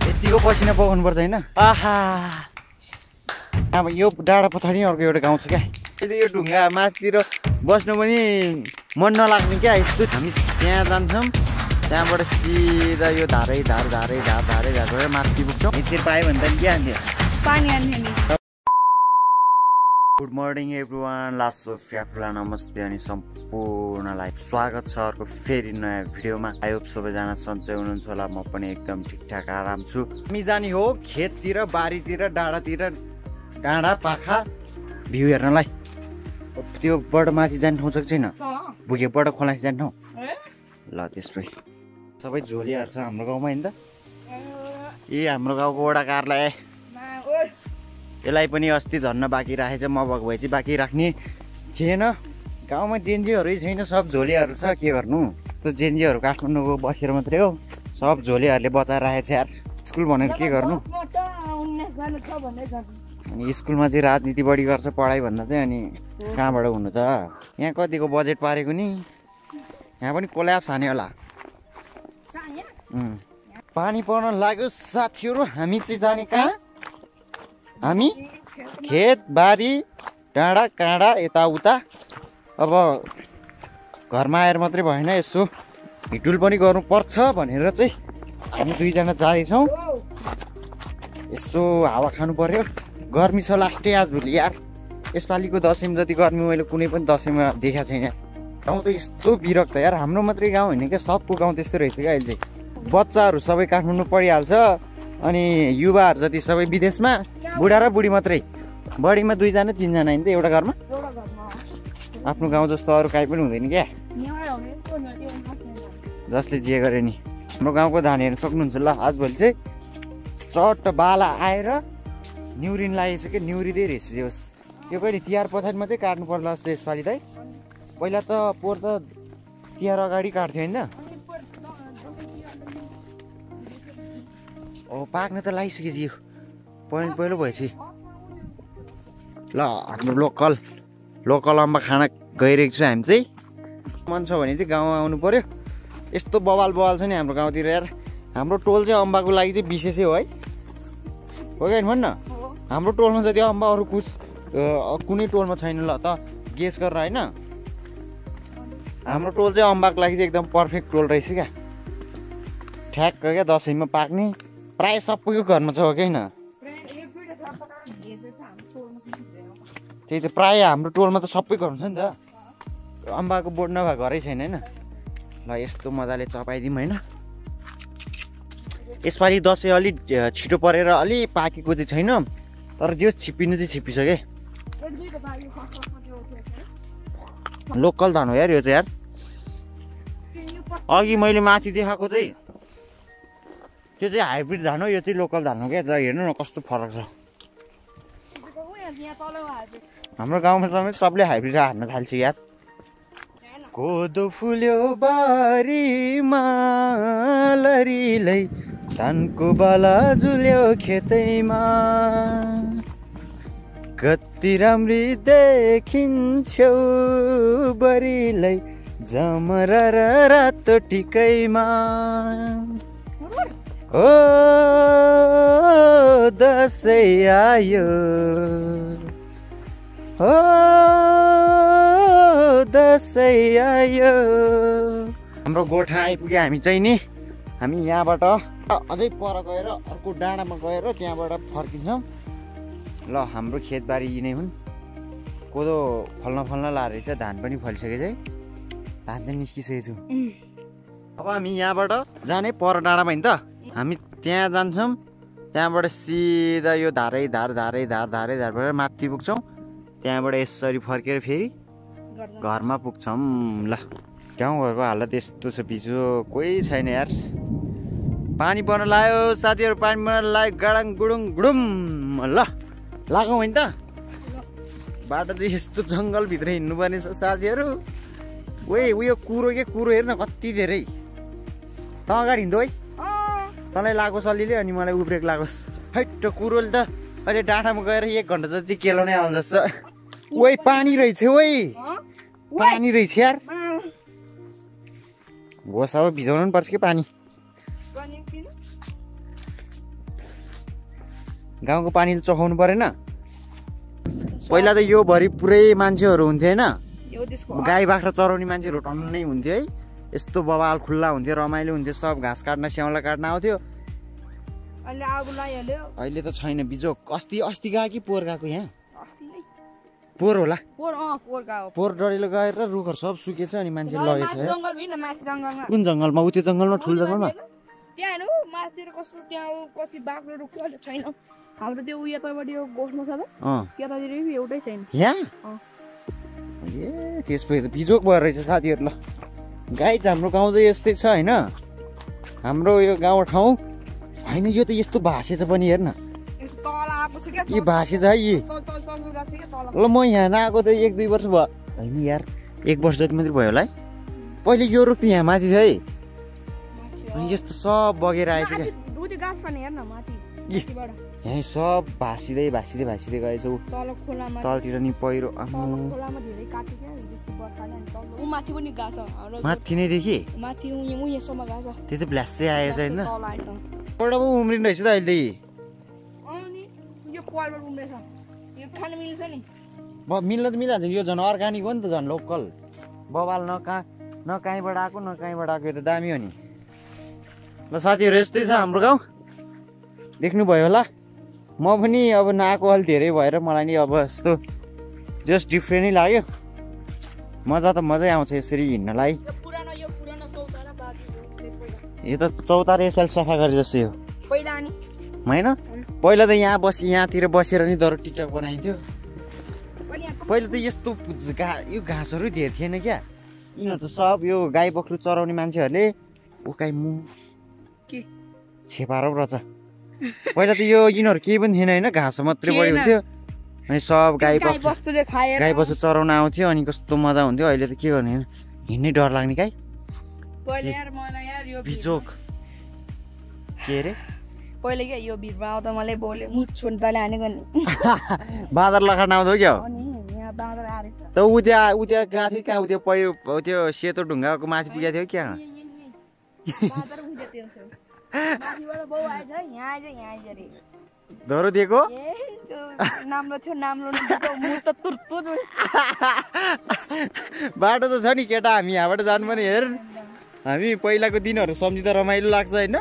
यतिको पसिना बगाउनु पर्छ हैन आहा अब यो डाँडा पछाडि अर्को एउटा गाउँ छ क्या यो ढुङ्गा माथितिर बस्नु पनि मन नलाग्ने क्या यस्तो हामी त्यहाँ जान्छौँ त्यहाँबाट सिधा यो धारै धार गरेर माथि पुग्छौँ यति पायो भने त के हान्थ्यो पानी हान्थ्यो नि गुड मर्निङ एभ्रिवान लासो फ्याफुला नमस्ते अनि सम्पूर्णलाई स्वागत छ अर्को फेरि नयाँ भिडियोमा आई होप सबैजना सन्चै हुनुहुन्छ होला म पनि एकदम ठिकठाक आराम छु हामी जाने हो खेततिर बारीतिर डाँडातिर डाँडा पाखा भ्यू हेर्नलाई त्यो बड माथि जाने ठाउँ छ कि छैन भुगेबाट खोला जाने ठाउँ ल त्यसपछि सबै झोलिहाल्छ हाम्रो गाउँमा होइन त ए हाम्रो गाउँको वडा कार्यालय यसलाई पनि अस्ति धन्न बाँकी राखेछ म भएको भए चाहिँ बाँकी राख्ने थिएन गाउँमा जेन्जीहरू छैन सब झोलिहरू छ के गर्नु त्यो जेन्जीहरू काठमाडौँको बसेर मात्रै हो सब झोलिहरूले बचाएर राखेछ यार स्कुल भनेर के गर्नु अनि स्कुलमा चाहिँ राजनीति बढी गर्छ पढाइ भन्दा चाहिँ अनि कहाँबाट हुनु त यहाँ कतिको बजेट पारेको नि यहाँ पनि कोल्याप्स हाने होला पानी पर्न लाग्यो साथीहरू हामी चाहिँ जाने कहाँ हामी खेत बारी डाँडा काँडा यताउता अब घरमा आएर मात्रै भएन यसो हिडुल पनि गर्नुपर्छ भनेर चाहिँ हामी दुईजना जाँदैछौँ यसो हावा खानु पर्यो गर्मी छ लास्टै आजभोलि यार यसपालिको दसैँमा जति गर्मी मैले कुनै पनि दसैँमा देखाएको छैन गाउँ त यस्तो बिरक्त यार हाम्रो मात्रै गाउँ होइन क्या सबको गाउँ त्यस्तो रहेछ क्या अहिले चाहिँ बच्चाहरू सबै काठमाडौँ पढिहाल्छ अनि युवाहरू जति सबै विदेशमा बुढा र बुढी मात्रै बढीमा दुईजना तिनजना होइन त एउटा घरमा आफ्नो गाउँ जस्तो अरू काहीँ पनि हुँदैन क्या जसले जे गरे नि हाम्रो गाउँको धान हेर्न सक्नुहुन्छ ल आजभोलि चाहिँ चट्ट बाला आएर न्युरिन लागेको छ कि न्युरिँदै रहेछ होस् यो कहिले तिहार पछाडि मात्रै काट्नु पर्ला जस्तो यसपालि त पहिला त पोहोर त तिहार अगाडि काट्थ्यो होइन ओ पाक्न त लागिसकेछ यो पहिलो भएपछि ल हाम्रो लोकल अम्बा खाना गइरहेको छु हामी चाहिँ मन छ भने चाहिँ गाउँ आउनु पर्यो यस्तो बवाल छ नि हाम्रो गाउँतिर यार हाम्रो टोल चाहिँ अम्बाको लागि चाहिँ विशेषै हो है हो क्या भन् न हाम्रो टोलमा जति अम्बा अरू कुनै टोलमा छैन ल त गेस गरेर होइन हाम्रो टोल चाहिँ अम्बाको लागि चाहिँ एकदम पर्फेक्ट टोल रहेछ क्या ठ्याक्क क्या दसैँमा पाक्ने प्रायः सबैको घरमा छ हो कि होइन त्यही त प्रायः हाम्रो टोलमा त सबै घरमा छ नि त अम्बाको बोट नभए घरै छैन होइन ल यस्तो मजाले चपाइदिउँ होइन यसपालि दसैँ अलिक छिटो परेर अलि पाकेको चाहिँ छैन तर जे छिप्पिनु चाहिँ छिप्पिसक्यो लोकल धान हो यार यो चाहिँ यार अघि मैले माथि देखाएको चाहिँ त्यो चाहिँ हाइब्रिड धान हो यो चाहिँ लोकल धान हो क्या हेर्नु न कस्तो फरक छ हाम्रो गाउँमा समेत सबले हाइब्रिड हार्न थाल्छ यार कोदो फुल्यो बारीमा लरीलै धानको बाला झुल्यो खेतैमा कति राम्री देखिन्छौ बरीलै जमरा र रातो टिकैमा ओ दसैँ आयो ओ दसैँ आयो हाम्रो गोठा आइपुग्यो हामी चाहिँ नि हामी यहाँबाट अझै पर गएर अर्को डाँडामा गएर त्यहाँबाट फर्किन्छौँ ल हाम्रो खेतबारी यी नै हुन् कोदो फल्न लाएर रहेछ धान पनि फलिसकेछ है धान चाहिँ निस्किसकेको छु अब हामी यहाँबाट जाने पर डाँडामा होइन त हामी त्यहाँ जान्छौँ त्यहाँबाट सिधा यो धारै धारबाट माथि पुग्छौँ त्यहाँबाट यसरी फर्केर फेरि घरमा पुग्छौँ ल गाउँघरको हालत यस्तो छ पिछो कोही छैन यार पानी पर्न लाग्यो साथीहरू पानी पर्न लाग्यो गाडाङ गुडुङ गुडुम ल लागौँ होइन त बाटो चाहिँ यस्तो जङ्गलभित्र हिँड्नुपर्ने छ साथीहरू उयो कुरो हेर्न कति धेरै त अगाडि हिँड्दो है तँलाई लागोस् अलिअलि अनि मलाई उब्रेक लागोस् हैट कुरोले त अहिले डाँडामा गएर 1 घन्टा जति केलाउने आउँछ जस्तो ओइ पानी रहेछ ओइ पानी रहेछ यार होस् अब भिजाउनु पनि पर्छ कि पानी गाउँको पानी चखाउनु परेन पहिला त यो भरि पुरै मान्छेहरू हुन्थ्यो हैन गाई बाख्रा चराउने मान्छेहरू टन्नै हुन्थ्यो है यस्तो बवाल खुल्ला हुन्थ्यो रमाइलो हुन्थ्यो सब घाँस काट्न स्याउला काट्न आउँथ्यो अहिले त छैन बिजोक अस्ति गयो कि पोहोर गएको यहाँ पोहोर होला पोहोर डढेलो गएर रुखहरू सब सुकेछ अनि मान्छे लगेछ कुन जङ्गलमा उ त्यो जङ्गलमा ठुलो जङ्गलमा हाम्रो त्यो उयो तबाट यो गोठमा छ त त्यतातिर एउटै छैन यहाँ ए त्यसपछि त बिजोक भएर रहेछ साथीहरू ल गाई चाहिँ हाम्रो गाउँ चाहिँ यस्तै छ हैन हाम्रो यो गाउँ ठाउँ हैन यो त यस्तो भाषेछ पनि हेर्न यो भाषेछ है यी ल म यहाँ नआएको त 1-2 वर्ष भयो हैन यार 1 वर्ष जति मात्रै भयो होला है पहिले यो रुख त यहाँ माथि थियो है अनि यस्तो सब बगेर आएछ क्या यहाँ सब भाँसिँदै गएछ ऊ तलतिर नि पहिरो माथि नै देखि त्यो त भ्ल्यासै आएछ होइन एउटा उम्रिनु रहेछ त अहिले मिल्न त मिलिहाल्छ यो झन् अर्ग्यानिक हो नि त झन् लोकल बबाल न कहीँबाट आएको न कहीँबाट आएको यो त दामी हो नि ल साथीहरू यस्तै छ हाम्रो गाउँ देख्नुभयो होला म पनि अब नआएको अलि धेरै भएर मलाई नि अब यस्तो जस्ट डिफ्रेन्टै लाग्यो मजा त मजै आउँछ यसरी हिँड्नलाई यो त चौतारा यसपालि सफा गरे जस्तो यो होइन पहिला त यहाँतिर बसेर नि दर टिकटक बनाइन्थ्यो पहिला त यस्तो यो घाँसहरू धेरै थिएन क्या यिनीहरू त सब यो गाई बख्रु चराउने मान्छेहरूले उकाइ मु छेपारो रहेछ पहिला त यो यिनीहरू केही पनि थिएन होइन घाँस मात्रै बढी हुन्थ्यो अनि सब गाई बस्तु चराउन आउँथ्यो अनि कस्तो मजा हुन्थ्यो अहिले त के गर्ने हिँड्नै डर लाग्ने गाई बिजोक के अरे पहिले क्या यो भिडमा आउँदा मलाई बोले मुछ छोड्दाले हानेको नि बाँदर लखान आउँथ्यो क्या त उ त्यहाँ गएको थियो कहाँ त्यो पहिरो त्यो सेतो ढुङ्गाको माथि पुगेको थियो क्या धरो दिएको बाटो त छ नि केटा हामी यहाँबाट जानु पनि हेर हामी पहिलाको दिनहरू सम्झिँदा रमाइलो लाग्छ होइन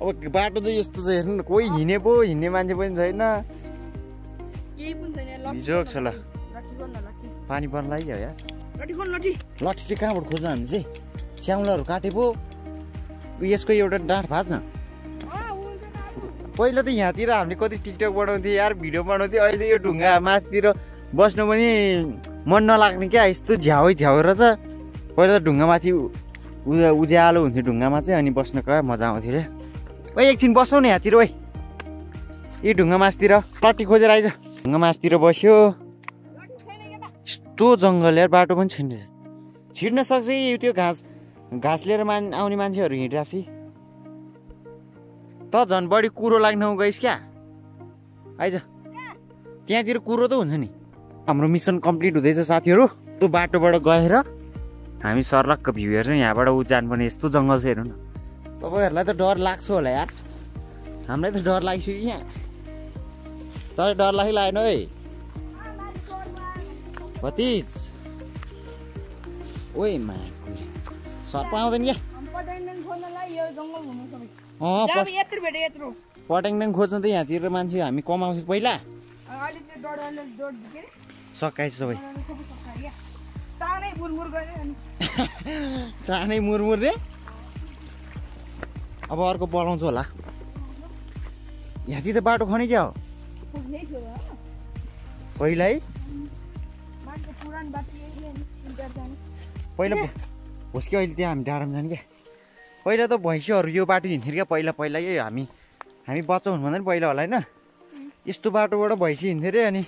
अब बाटो त यस्तो छ हेर्नु न कोही हिँड्ने मान्छे पनि छैन बिजोक छ ल पानी पर्न लाग्यो यार लट्ठी चाहिँ कहाँबाट खोज्नु हामी चाहिँ स्याउलाहरू काटेको यसको एउटा डाँठ भाँच्न पहिला त यहाँतिर हामीले कति टिकटक बनाउँथ्यो यार भिडियो बनाउँथ्यो अहिले यो ढुङ्गा माथितिर बस्नु पनि मन नलाग्ने क्या यस्तो झ्याउ रहेछ पहिला त ढुङ्गा माथि उज्यालो हुन्थ्यो ढुङ्गामा चाहिँ अनि बस्न कहाँ मजा आउँथ्यो रे ओइ एकछिन बसौ न यहाँतिर ओइ यी ढुङ्गा मासतिर लट्ठी खोजेर आइज ढुङ्गा मासतिर बस्यो यस्तो जङ्गल यार बाटो पनि छैन छिर्न सक्छ त्यो घाँस लिएर आउने मान्छेहरू हिँडिरहेछ त झन् बढी कुरो लाग्न गइस् क्या आइज त्यहाँतिर कुरो त हुन्छ नि हाम्रो मिसन कम्प्लिट हुँदैछ साथीहरू त्यो बाटोबाट गएर हामी सर्लक्क भ्यू हेर्छौँ यहाँबाट उ जानुपर्ने यस्तो जङ्गल छ हेर्नु न तपाईँहरूलाई त डर लाग्छ होला यार हामीलाई त डर लाग्छ कि यहाँ तर डर लागेन है भतिज ओइ मा सर्प आउँदैन क्या पट्याङट्याङ खोज्न त यहाँतिर मान्छे हामी कमाउँछौँ पहिला सकाएछ सबै टानै मुरमुर रे अब अर्को बोलाउँछु होला यहाँतिर बाटो खने क्या हो पहिला है पहिला होस् कि अहिले त्यहाँ हामी डाँडामा जाने क्या पहिला त भैँसीहरू यो बाटो हिँड्थ्यो क्या पहिला यही हामी बच्चा हुनुभन्दा पनि पहिला होला होइन यस्तो बाटोबाट भैँसी हिँड्थ्यो अरे अनि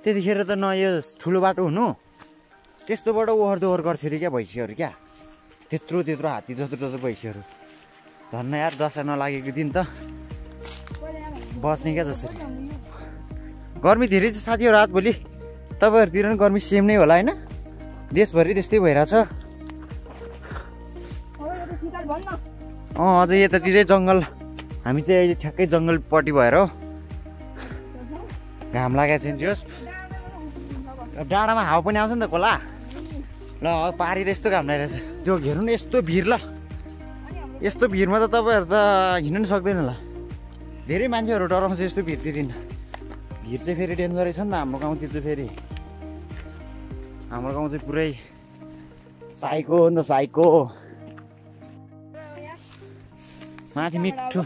त्यतिखेर त न यो ठुलो बाटो हुनु त्यस्तोबाट ओहोर दोहोर गर्थ्यो अरे क्या भैँसीहरू क्या त्यत्रो हात्ती जत्रो भैँसीहरू धन्न यार दशा नलागेको दिन त बस्ने क्या जसरी गर्मी धेरै छ साथीहरू आज भोलि तपाईँहरूतिर पनि गर्मी सेम नै होला होइन देशभरि त्यस्तै भइरहेछ अझै यतातिरै जङ्गल हामी चाहिँ अहिले ठ्याक्कै जङ्गलपट्टि भएर हो घाम लागेको छैन जोस् डाँडामा हावा पनि आउँछ नि त खोला ल पारी त यस्तो घाम लागिरहेछ त्यो घेर्नु नि यस्तो भिड ल यस्तो भिडमा त तपाईँहरू त हिँड्नु नि सक्दैन होला धेरै मान्छेहरू डराउँछ यस्तो भिडतिर भिड चाहिँ फेरि डेन्जर रहेछ नि त हाम्रो गाउँतिर चाहिँ फेरि हाम्रो गाउँ चाहिँ पुरै साइको हो नि त साइको माथि मिठो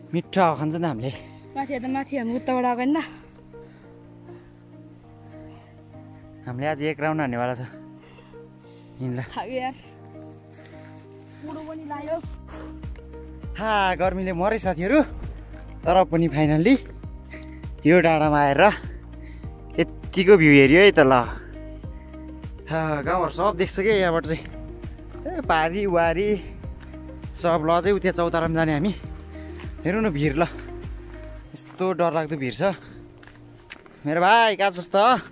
मिठो हावा खान्छ नि हामीले माथि हामी उत्ताबाट आएको नि त हामीले आज एक राउन्ड हान्नेवाला छ हिँड्ला यार बुढो पनि लाग्यो हा गर्मीले मरे साथीहरू तर पनि फाइनल्ली यो डाँडामा आएर यत्तिको भ्यू हेऱ्यो है त ल गाउँहरू सब देख्छ क्या यहाँबाट चाहिँ ए पारी वारी सब ल चाहिँ उता चौतारामा जाने हामी हेरौँ न भिड ल यस्तो डरलाग्दो भिड छ मेरो भाइ कहाँ छस् त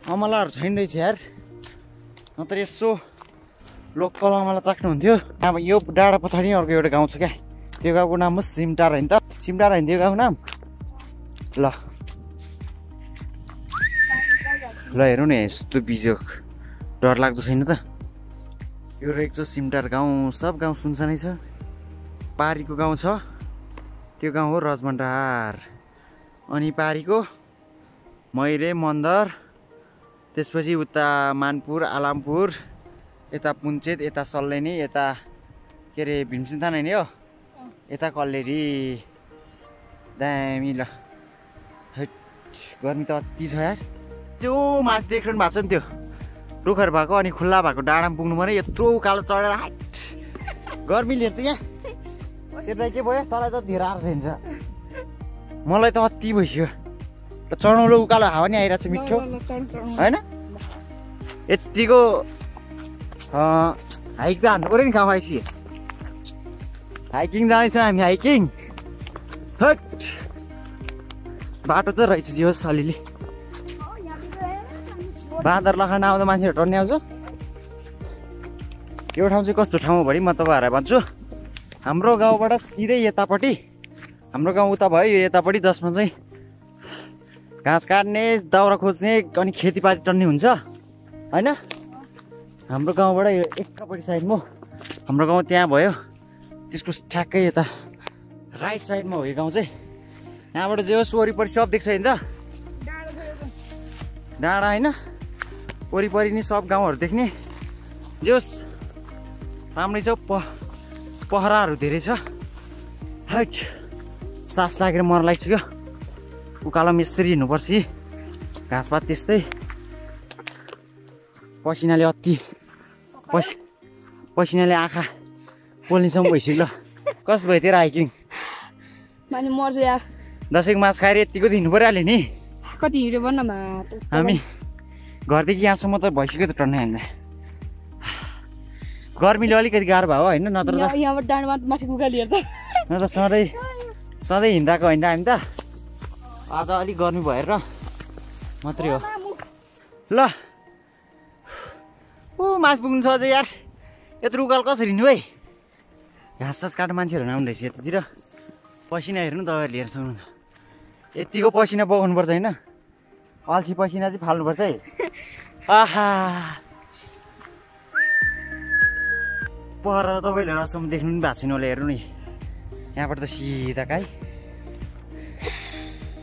अमलाहरू छैन रहेछ यार नत्र यसो लोकल अमला चाख्नुहुन्थ्यो अब यो डाँडा पछाडि अर्को एउटा गाउँ छ क्या त्यो गाउँको नाम हो सिमटार होइन त सिमटार होइन त्यो गाउँको नाम ल ल हेरौँ न यस्तो बिजोक डर लाग्दो छैन त यो रहेको छ सिमटार गाउँ सब गाउँ सुनसानै छ पारीको गाउँ छ त्यो गाउँ हो रजमन्डार अनि पारीको मैरे मन्दर त्यसपछि उता मानपुर आलामपुर यता पुन्चेत यता सल्लेनी यता के अरे भीमसिंहथान होइन हो यता कल्लेरी दामी ल गर्मी त अति छ यार त्यो माथि देखिरहनु भएको छ नि त्यो रुखहरू भएको अनि खुल्ला भएको डाँडामा पुग्नु पर्यो यत्रो उकालो चढेर हाइट गर्मीले त यहाँ त्यता के भयो तँलाई त धेरै आर्छ हुन्छ मलाई त अति भइसक्यो र चढौलो उकालो हावा नि आइरहेको छ मिठो होइन यत्तिको हाइक त हान्नु पऱ्यो नि कहाँ आइसी हाइकिङ जाँदैछौँ हामी हाइकिङ हट बाटो चाहिँ रहेछ जे होस् अलिअलि बाँदर लखा नआउँदा मान्छेहरू टर्ने आउँछ यो ठाउँ चाहिँ कस्तो ठाउँ हो भने म तपाईँहरूलाई भन्छु हाम्रो गाउँबाट सिधै यतापट्टि हाम्रो गाउँ उता भयो यो यतापट्टि जसमा चाहिँ घाँस काट्ने दाउरा खोज्ने अनि खेतीपाती टर्ने हुन्छ होइन हाम्रो गाउँबाट यो एकापट्टि साइडमा हाम्रो गाउँ त्यहाँ भयो त्यसको ठ्याक्कै यता राइट साइडमा हो यो गाउँ चाहिँ यहाँबाट जे होस् वरिपरि सब देख्छ नि त डाँडा होइन वरिपरि नि सब गाउँहरू देख्ने जे होस् राम्रै छ पहराहरू धेरै छ हाइट सास लागेर मर लागिसक्यो उकालोमा यसरी हिँड्नुपर्छ घाँसपात त्यस्तै पसिनाले अति पसिनाले आँखा पोल्नेसम्म भइसक्यो ल कस्तो भयो तेरो हाइकिङ मान्छे मर्छ यार दसैँको मासु खाएर यतिको त हिँड्नु परिहाल्यो नि कति हिँड्यो भन्न हामी घरदेखि यहाँसम्म त भइसक्यो त टर्ने हामीलाई गर्मीले अलिकति गाह्रो भयो होइन नत्र त यहाँबाट डाँडामा माथि उकाली हेर्दा न त सधैँ हिँड्दाको होइन हामी त आज अलिक गर्मी भएर मात्रै हो ल ऊ मास पुग्नु छ अझै यार यत्रो उकाल कसरी हिँड्नु है घाँस सास काट्ने मान्छेहरू आउनु रहेछ यतातिर पसिना हेर्नु तपाईँहरूले हेर्न सक्नुहुन्छ यतिको पसिना बगाउनुपर्छ होइन अल्छी पसिना चाहिँ फाल्नुपर्छ है आहा पहरा त तपाईँले रसम्म देख्नु पनि भएको छैन होला हेर्नु नि यहाँबाट त सिधा काई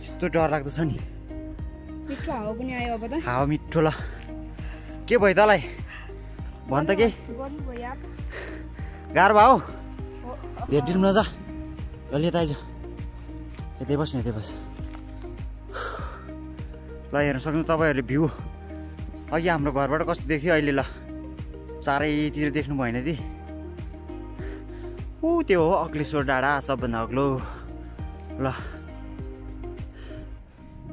यस्तो डर लाग्दो छ नि मिठो हावा पनि आयो अब त हावा मिठो ल के भयो तँलाई भन् त के गाह्रो भयो धेरै डिल्नु नजा जहिले यता आइज यतै बस् न यतै बस् ल हेर्न सक्नु तपाईँहरूले भ्यू अघि हाम्रो घरबाट कस्तो देख्थ्यो अहिले ल चारैतिर देख्नु भएन ती ऊ त्यो हो अग्लेश्वर डाँडा सबभन्दा अग्लो ल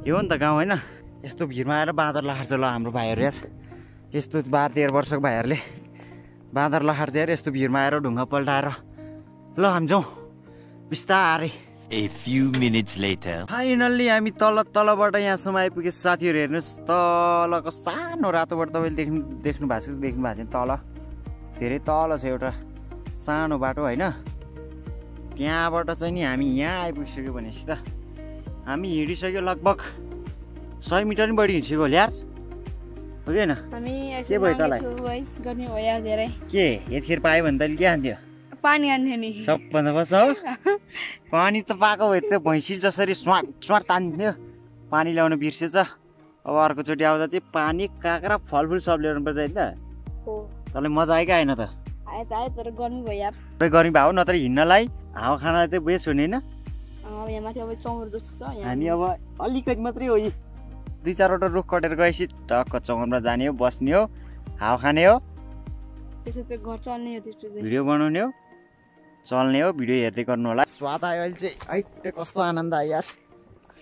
यो हो नि त गाउँ होइन यस्तो भिडमा आएर बाँदर लखार्छ ल हाम्रो भाइहरू यार यस्तो 12-13 वर्षको भाइहरूले बाँदर लखार्छ यार यस्तो भिडमा आएर ढुङ्गा पल्टाएर ल हामी जाउँ बिस्तारै A few minutes later. Finally हामी तलबाट यहाँसम्म आइपुगे साथीहरू हेर्नुहोस् तलको सानो रातोबाट तपाईँले देख्नु भएको छैन तल धेरै तल छ एउटा सानो बाटो होइन त्यहाँबाट चाहिँ नि हामी यहाँ आइपुगिसक्यो भनेपछि त हामी हिँडिसक्यो लगभग 100 मिटर नि बढी हिँडिसक्यो होला यार हो कि होइन हामी के भयो तँलाई गर्मी भयो धेरै के यतिखेर पायो भने तैँले के खान्थ्यो पानी हान्थ्यो नि सबभन्दा फर्स्ट हो पानी त पाएको भए त्यो भैँसी जसरी स्वाट स्वाट तान्थ्यो पानी ल्याउन बिर्सेछ अब अर्कोचोटि आउँदा चाहिँ पानी काँक्रा फलफुल सब ल्याउनु पर्छ होइन त तँलाई मजा आयो कि आएन त आयो तर गर्मी भयो यार गर्मी भयो नत्र हिँड्नलाई हावा खानलाई चाहिँ बेस हुने होइन यहाँ माथि अब चौर जस्तो छ हामी अब अलिकति मात्रै हो यी 2-4वटा रुख कटेर गएपछि टक्क चौरमा जाने हो बस्ने हो हावा खाने हो त्यसो त घर चल्ने हो त्यस्तो भिडियो बनाउने हो चल्ने हो भिडियो हेर्दै गर्नु होला स्वाद आयो अहिले चाहिँ है कस्तो आनन्द आयो यार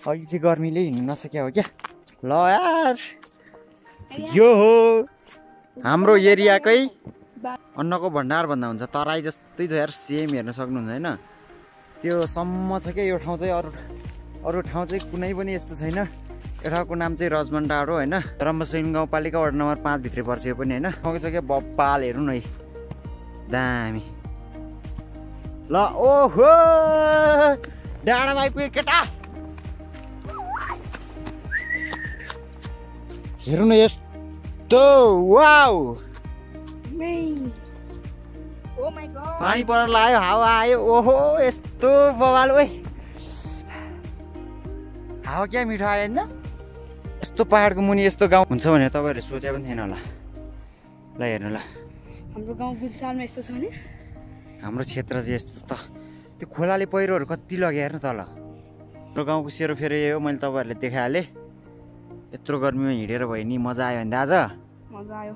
अघि चाहिँ गर्मीले हिँड्नु नसक्यो हो क्या ल यार यो हो हाम्रो एरियाकै अन्नको भण्डार भन्दा हुन्छ तराई जस्तै छ यार सेम हेर्न सक्नुहुन्छ होइन त्यो सम्म छ क्या यो ठाउँ चाहिँ अरू ठाउँ चाहिँ कुनै पनि यस्तो छैन यो ठाउँको नाम चाहिँ रजमन डाँडो होइन रम्बसैन गाउँपालिका वार्ड नम्बर 5 भित्रै पर्छ यो पनि होइन ठाउँको छ क्या बप्पाल हेर्नु न है दामी ल ओहो डाँडामा आइपुग्यो केटा हेर्नु न यस्तो वाउ पानी पर लाग्यो हावा आयो ओहो यस्तो बवाल ओइ हावा क्या मिठो आयो नि त यस्तो पहाडको मुनि यस्तो गाउँ हुन्छ भनेर तपाईँहरूले सोचे पनि थिएन होला ल हेर्नु ल हाम्रो गाउँ गुल्सालमा यस्तो छ भने हाम्रो क्षेत्र चाहिँ यस्तो त त्यो खोलाले पहिरोहरू कति लग्यो हेर्नु तल हाम्रो गाउँको सेरोफेरो यही हो मैले तपाईँहरूले देखाइहालेँ यत्रो गर्मीमा हिँडेर भयो नि मजा आयो भने आज मजा आयो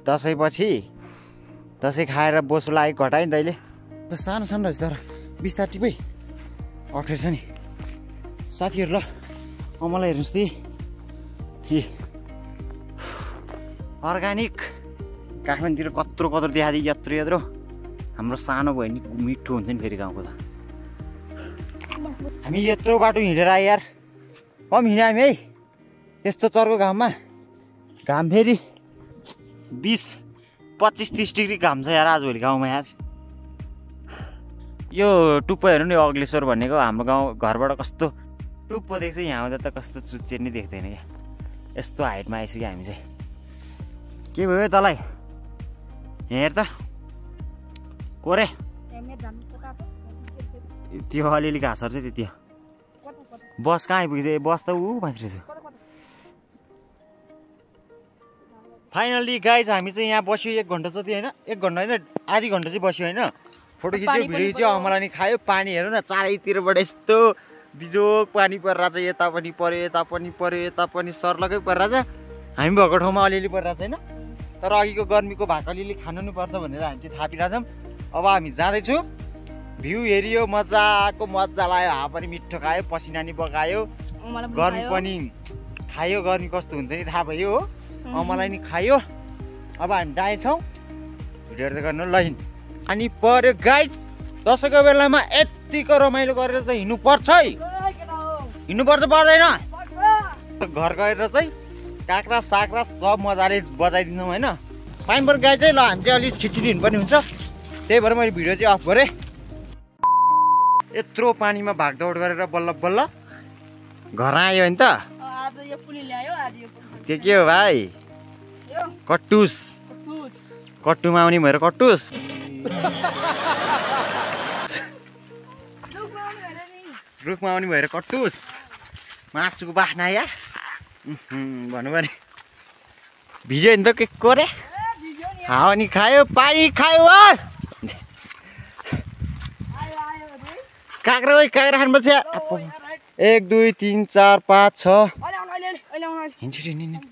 दसैँ पछि दसैँ खाएर बोसो लागेको घटायो नि तैँले त सानो सानो रहेछ तर बिस्तार टिपै अप्ठ्यारो छ नि साथीहरू ल मलाई हेर्नुहोस् त अर्ग्यानिक काठमाडौँतिर कत्रो कत्रो देखादियो यत्रो यत्रो हाम्रो सानो भयो नि मिठो हुन्छ नि फेरि गाउँको त हामी यत्रो बाटो हिँडेर आयो यार कम हिँड्यो हामी है यस्तो चर्को घाममा घाम फेरि 20-25-30 डिग्री घाम छ यार आजभोलि गाउँमा यार यो टुप्पो हेर्नु नि अग्लेश्वर भनेको हाम्रो गाउँ घरबाट कस्तो टुप्पो देख्छ यहाँ आउँदा त कस्तो चुच्चे नै देख्दैन क्या यस्तो हाइटमा आइसक्यो हामी चाहिँ के भयो तँलाई हेर त कोरे त्यो अलिअलि घाँसहरू चाहिँ त्यति बस कहाँ आइपुग्छ बस त ऊ मान्छे रहेछ फाइनल्ली गाइज हामी चाहिँ यहाँ बस्यो 1 घन्टा जति होइन 1 घन्टा होइन आधी घन्टा चाहिँ बस्यो होइन फोटो खिच्यो भिडियो खिच्यो अमला नि खायो पानी हेर्नु न चारैतिरबाट यस्तो बिजोग पानी परिरहेछ यता पनि पर्यो यता पनि पर्यो यता पनि सर्लकै परिरहेछ हामी भएको ठाउँमा अलिअलि परिरहेछ होइन तर अघिको गर्मीको भाग अलिअलि खानु नि पर्छ भनेर हामी चाहिँ थापिरहेछौँ अब हामी जाँदैछु भ्यू हेरियो मजाको मजा लाग्यो हावा पनि मिठो खायो पसिना नि बगायो गर्मी पनि खायो गर्मी कस्तो हुन्छ नि थाहा भयो हो मलाई नि खायो अब हामी जाँदैछौँ भिडियो हेर्दै गर्नु ल अनि पर्यो गाइड दसैँको बेलामा यतिको रमाइलो गरेर चाहिँ हिँड्नुपर्छ है हिँड्नुपर्छ पर्दैन घर गएर चाहिँ काँक्रा साक्रा सब मजाले बजाइदिन्छौँ होइन पाइनबर गाई चाहिँ ल हामी चाहिँ अलिक छिटछिटो हिँड्नुपर्ने हुन्छ त्यही भएर मैले भिडियो चाहिँ अफ गरेँ यत्रो पानीमा भागदौड गरेर बल्ल बल्ल घर आयो नि त त्यो के हो भाइ कट्टुस कट्टुमा आउने भएर कट्टुस रुखमा आउने भएर कट्टुस मासुको बाख्ना यार भन्नु भने भिज्यो नि त के कोरे हावा नि खायो पानी खायो काँक्रा ओइ काँक्रा खानुपर्छ 1 2 3 4 5 6 हिँड्छु